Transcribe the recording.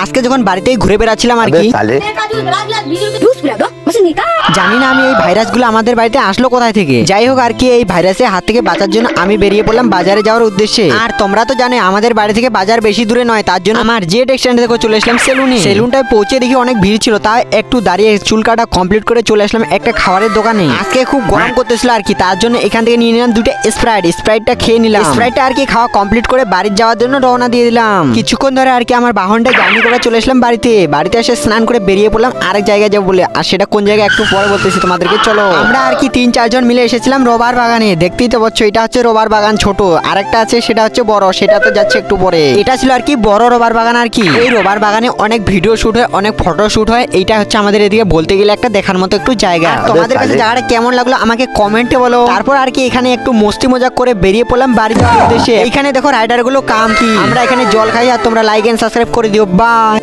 আজকে যখন বাড়িতেই ঘুরে বেড়াচ্ছিলাম আর কি, জানি না আমি এই ভাইরাসগুলো আমাদের বাড়িতে আসলো কোথায় থেকে। যাই হোক আর কি, এই ভাইরাসের হাত থেকে বাঁচার জন্য আমি বেরিয়ে পড়লাম বাজারে যাওয়ার উদ্দেশ্যে। আর তোমরা তো জানো আমাদের বাড়ি থেকে বাজার বেশি দূরে নয়, তার জন্য আমার জেট এক্সটেন্ড থেকে চলে আসলাম সেলুনে। সেলুনটায় পৌঁছে দেখি অনেক ভিড় ছিল, তাই একটু দাঁড়িয়ে চুল কাটা কমপ্লিট করে চলে আসলাম একটা খাবারের দোকানে। আজকে খুব গরম করতেছিল আর কি, তার জন্য এখান থেকে নিয়ে নিলাম দুটো স্প্রাইটটা খেয়ে নিলাম। স্প্রাইটটা আর কি খাওয়া কমপ্লিট করে বাড়ি যাওয়ার জন্য রওনা দিয়ে দিলাম। কিছুক্ষণ ধরে আর কি আমার বাহনটা জার্নি করে চলে আসলাম বাড়িতে এসে স্নান করে বেরিয়ে পড়লাম আরেক জায়গায় যাবো বলে। আর সেটা কোন জায়গায় একটু পরে বলতেছি তোমাদেরকে। চলো, আমরা আর কি 3-4 জন মিলে এসেছিলাম রবার বাগানে। দেখতেই তো পাচ্ছ, এটা হচ্ছে রবার বাগান ছোট, আরেকটা আছে সেটা হচ্ছে বড়, সেটা তো যাচ্ছে একটু পরে। এটা ছিল আর কি বড় রবার বাগান আর কি। এই রবার বাগানে অনেক ভিডিও শুট হয়, অনেক ফটো শুট হয়। এইটা হচ্ছে আমাদের এদিকে বলতে গেলে একটা দেখার মতো একটু জায়গা। তোমাদের কাছে জায়গাটা কেমন লাগলো আমাকে কমেন্টে বলো। তারপর আর কি এখানে একটু মস্তি মজাক করে বেরিয়ে পড়লাম বাড়ি যাওয়ার উদ্দেশ্যে। এইখানে দেখো রাইডার গুলো কাম কি, আমরা এখানে জল খাই। আর তোমরা লাইক এন্ড সাবস্ক্রাইব করে দিও। বাই।